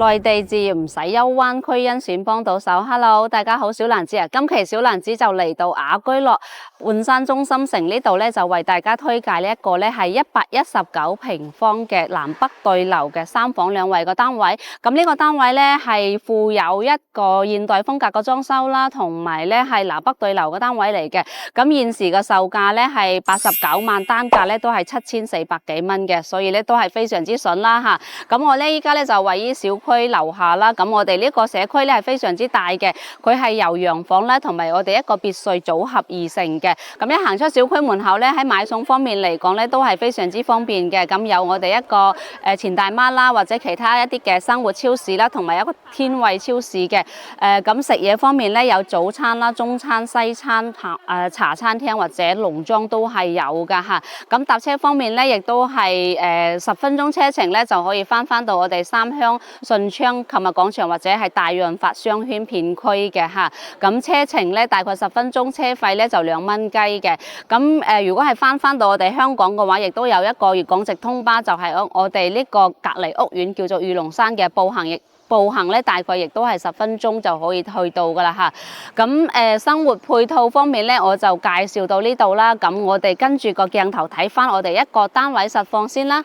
內地置業唔使憂，灣區甄選幫到手。Hello， 大家好，小蘭子啊，今期小蘭子就嚟到雅居樂煥山中心城呢度咧，就為大家推介呢一個咧係119平方嘅南北對流嘅3房2衛嘅單位。咁呢個單位咧係附有一個現代風格嘅裝修啦，同埋咧係南北對流嘅單位嚟嘅。咁現時嘅售價咧係89萬，單價咧都係7400幾蚊嘅，所以咧都係非常之筍啦嚇。咁我咧依家咧就位於小區樓下啦。咁我哋呢個社區咧係非常之大嘅，佢係由洋房咧同埋我哋一個別墅組合而成嘅。咁一行出小區門口咧，喺買餸方面嚟講咧都係非常之方便嘅。咁有我哋一個錢大媽啦，或者其他一啲嘅生活超市啦，同埋一個天惠超市嘅。咁食嘢方面咧有早餐啦、中餐、西餐、茶餐廳或者農莊都係有噶嚇。咁搭車方面咧，亦都係10分鐘車程咧就可以翻到我哋三鄉順昌購物廣場或者係大潤發商圈片區嘅嚇。咁車程咧大概10分鐘，車費咧就2蚊雞嘅。咁如果係翻到我哋香港嘅話，亦都有一個粵港直通巴，就係我哋呢個隔離屋苑叫做御龍山嘅步行咧，大概亦都係10分鐘就可以去到噶啦嚇。咁生活配套方面咧，我就介紹到呢度啦。咁我哋跟住個鏡頭睇翻我哋一個單位實況先啦。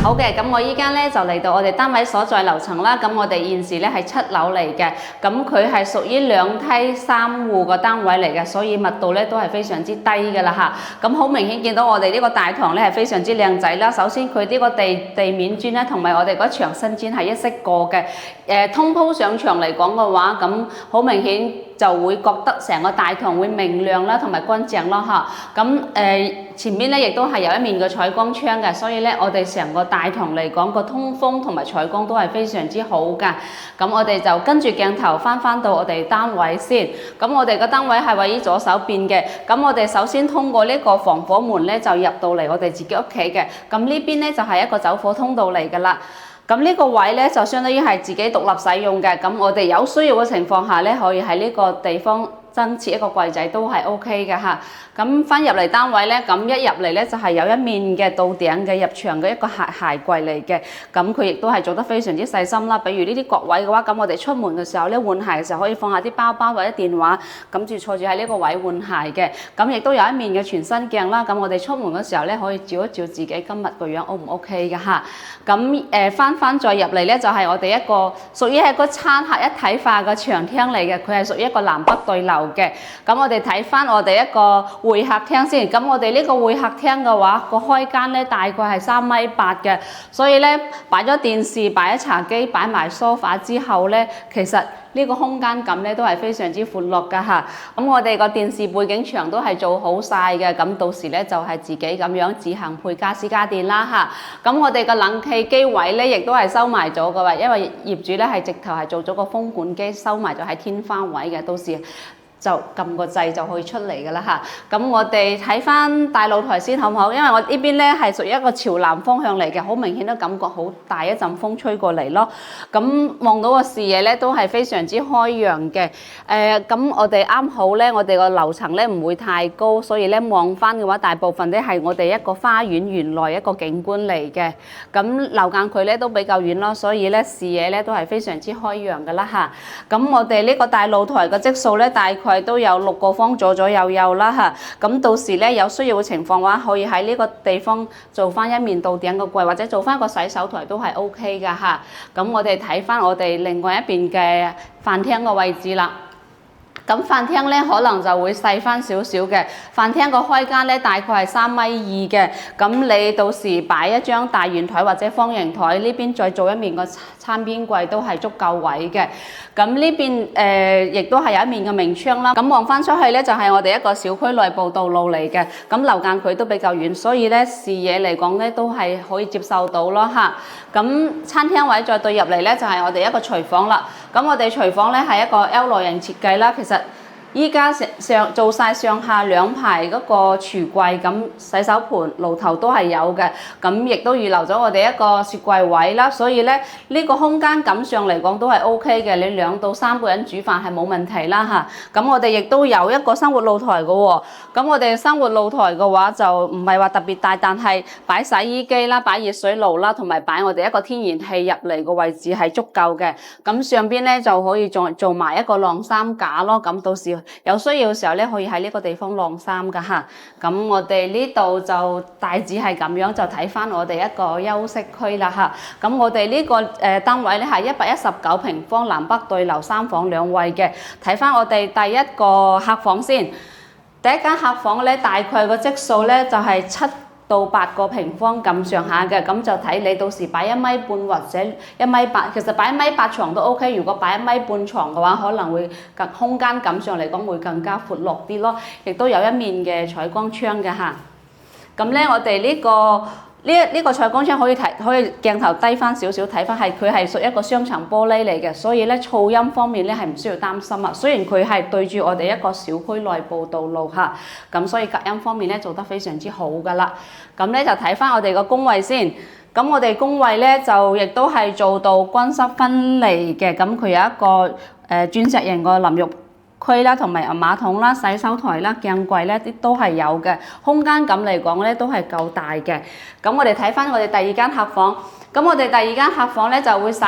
好嘅，咁我依家咧就嚟到我哋單位所在樓層啦。咁我哋現時咧係7樓嚟嘅，咁佢係屬於2梯3戶個單位嚟嘅，所以密度咧都係非常之低㗎啦嚇。咁好明顯見到我哋呢個大堂咧係非常之靚仔啦。首先佢呢個地面磚咧同埋我哋嗰牆身磚係一式過嘅，通鋪上牆嚟講嘅話，咁好明顯就會覺得成個大堂會明亮啦，同埋乾淨咯嚇。咁前面咧亦都係有一面嘅採光窗嘅，所以咧我哋成個大堂嚟講個通風同埋採光都係非常之好㗎。咁我哋就跟住鏡頭翻到我哋單位先。咁我哋個單位係位於左手邊嘅。咁我哋首先通過呢個防火門咧就入到嚟我哋自己屋企嘅。咁呢邊咧就係一個走火通道嚟㗎啦。咁呢個位咧就相當於係自己獨立使用嘅。咁我哋有需要嘅情況下咧，可以喺呢個地方增設一個櫃仔都係 OK 嘅嚇。咁翻入嚟單位咧，咁一入嚟咧就係有一面嘅到頂嘅入牆嘅一個鞋櫃嚟嘅。咁佢亦都係做得非常之細心啦。比如呢啲角位嘅話，咁我哋出門嘅時候咧換鞋嘅時候可以放下啲包包或者電話，咁就坐住喺呢個位換鞋嘅。咁亦都有一面嘅全身鏡啦。咁我哋出門嘅時候咧可以照一照自己今日個樣 O 唔 OK 嘅嚇。咁翻再入嚟咧就係我哋一個屬於係個餐客一體化嘅長廳嚟嘅，佢係屬於一個南北對流嘅。咁我哋睇翻我哋一個會客廳先。咁我哋呢個會客廳嘅話，個開間咧大概係3.8米嘅，所以咧擺咗電視、擺咗茶幾、擺埋梳化之後咧，其實呢個空間感咧都係非常之闊落㗎嚇。咁我哋個電視背景牆都係做好晒嘅，咁到時咧就係自己咁樣自行配家私家電啦嚇。咁我哋個冷氣機位咧亦都係收埋咗㗎喎，因為業主咧係直頭係做咗個風管機收埋咗喺天花位嘅，到時就撳個掣就可以出嚟㗎啦嚇。咁我哋睇翻大露台先好唔好？因為我呢邊咧係屬於一個朝南方向嚟嘅，好明顯都感覺好大一陣風吹過嚟咯。咁望到個視野咧都係非常之開揚嘅。咁我哋啱好咧，我哋個樓層咧唔會太高，所以咧望翻嘅話，大部分咧係我哋一個花園園內一個景觀嚟嘅。咁樓間距咧都比較遠咯，所以咧視野咧都係非常之開揚㗎啦嚇。咁我哋呢個大露台嘅積數咧大概都有6個方左右啦嚇。咁到時咧有需要嘅情況嘅話，可以喺呢個地方做翻一面到頂嘅櫃，或者做翻個洗手台都係 OK 㗎嚇。咁我哋睇翻我哋另外一邊嘅飯廳嘅位置啦。咁飯廳咧可能就會細翻少少嘅，飯廳個開間咧大概係3.2米嘅，咁你到時擺一張大圓台或者方形台，呢邊再做一面個餐邊櫃都係足夠位嘅。咁呢邊亦都係有一面嘅明窗啦，咁望翻出去咧就係我哋一個小區內部道路嚟嘅，咁樓間距都比較遠，所以咧視野嚟講咧都係可以接受到咯嚇。咁餐廳位再對入嚟咧就係我哋一個廚房啦，咁我哋廚房咧係一個 L 類型設計啦，其實依家做晒上下兩排嗰個櫥櫃，咁洗手盤、爐頭都係有嘅，咁亦都預留咗我哋一個雪櫃位啦，所以咧呢個空間感上嚟講都係 OK 嘅，你2到3個人煮飯係冇問題啦嚇。咁我哋亦都有一個生活露台嘅喎，咁我哋生活露台嘅話就唔係話特別大，但係擺洗衣機啦、擺熱水爐啦，同埋擺我哋一個天然氣入嚟個位置係足夠嘅。咁上邊咧就可以做埋一個晾衫架咯，咁到時有需要嘅時候咧，可以喺呢個地方晾衫噶嚇。咁我哋呢度就大致係咁樣，就睇翻我哋一個休息區啦嚇。咁我哋呢個單位咧係119平方，南北對流，3房2衛嘅。睇翻我哋第一個客房先，第一間客房咧大概個積數咧就係7到8個平方咁上下嘅，咁就睇你到時擺1.5米或者1.8米，其實擺1.8米床都 OK。如果擺1.5米床嘅話，可能會空間感上嚟講會更加闊落啲咯，亦都有一面嘅採光窗嘅嚇。咁咧，我哋呢個採光窗可以鏡頭低翻少少睇翻，佢係屬於一個雙層玻璃嚟嘅，所以咧噪音方面咧係唔需要擔心啊。雖然佢係對住我哋一個小區內部道路嚇，咁所以隔音方面咧做得非常之好噶啦。咁咧就睇翻我哋個工位先。咁我哋工位咧就亦都係做到乾濕分離嘅，咁佢有一個鑽石型個淋浴區啦，同埋馬桶啦、洗手台啦、鏡櫃咧啲都係有嘅，空間感嚟講咧都係夠大嘅。咁我哋睇翻我哋第二間客房，咁我哋第二間客房咧就會稍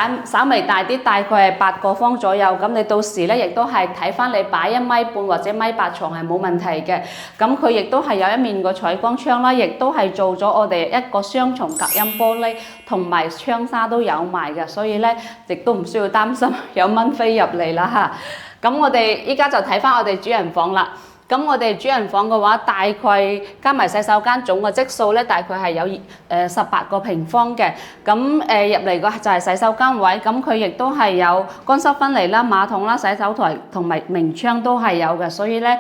微大啲，大概係8個方左右。咁你到時咧亦都係睇翻你擺1.5米或者1.8米床係冇問題嘅。咁佢亦都係有一面個採光窗啦，亦都係做咗我哋一個雙重隔音玻璃，同埋窗紗都有埋嘅，所以咧亦都唔需要擔心有蚊飛入嚟啦嚇。咁我哋依家就睇翻我哋主人房啦。咁我哋主人房嘅話，大概加埋洗手間總嘅積數咧，大概係有18個平方嘅。咁入嚟個就係洗手間位，咁佢亦都係有乾濕分離啦、馬桶啦、洗手台同埋明窗都係有嘅，所以咧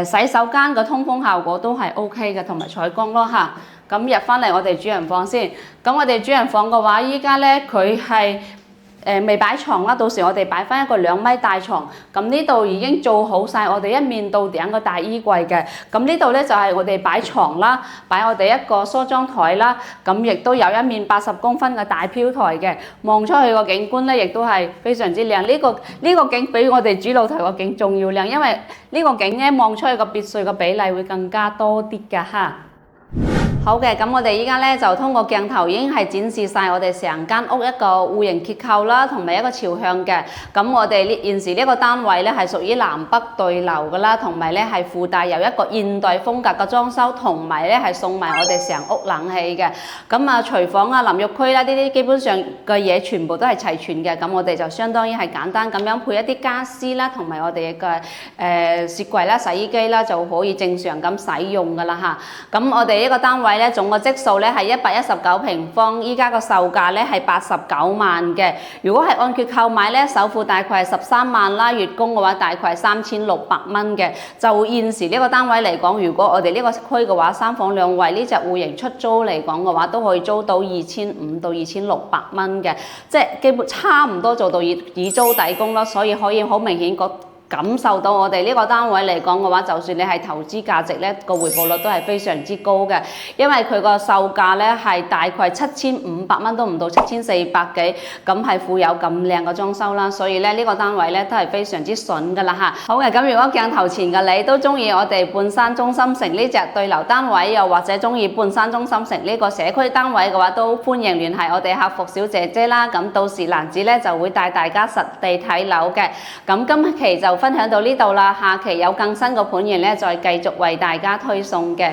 洗手間嘅通風效果都係 OK 嘅，同埋採光咯嚇。咁入翻嚟我哋主人房先。咁我哋主人房嘅話，依家咧佢係未擺床啦，到時我哋擺翻一個2米大床。咁呢度已經做好晒我哋一面到頂個大衣櫃嘅。咁呢度咧就係我哋擺床啦，擺我哋一個梳妝台啦。咁亦都有一面80公分嘅大飄台嘅，望出去個景觀咧亦都係非常之靚。呢個景比我哋主露台個景仲要靚，因為呢個景咧望出去個別墅嘅比例會更加多啲㗎嚇。好嘅，咁我哋依家咧就通過鏡頭已經係展示晒我哋成間屋一個戶型結構啦，同埋一個朝向嘅。咁我哋現時呢個單位咧係屬於南北對流嘅啦，同埋咧係附帶有一個現代風格嘅裝修，同埋咧係送埋我哋成屋冷氣嘅。咁啊，廚房啊、淋浴區啦，呢啲基本上嘅嘢全部都係齊全嘅。咁我哋就相當於係簡單咁樣配一啲家私啦，同埋我哋嘅雪櫃啦、洗衣機啦，就可以正常咁使用噶啦嚇。咁我哋呢個單位咧總個積數咧係119平方，依家個售價咧係89萬嘅。如果係按揭購買咧，首付大概係13萬啦，月供嘅話大概係3600蚊嘅。就現時呢個單位嚟講，如果我哋呢個區嘅話，3房2衛呢隻戶型出租嚟講嘅話，都可以租到2500到2600蚊嘅，即係基本差唔多做到以租抵供咯，所以可以好明顯感受到我哋呢個單位嚟講嘅話，就算你係投資價值咧，個回報率都係非常之高嘅，因為佢個售價咧係大概7500蚊都唔到7400幾，咁係附有咁靚嘅裝修啦，所以咧呢個單位咧都係非常之筍噶啦嚇。好嘅，咁如果鏡頭前嘅你都中意我哋半山中心城呢隻對流單位，又或者中意半山中心城呢個社區單位嘅話，都歡迎聯繫我哋客服小姐姐啦。咁到時蘭子咧就會帶大家實地睇樓嘅。咁今期就分享到呢度啦，下期有更新嘅盤源咧，再繼續為大家推送嘅。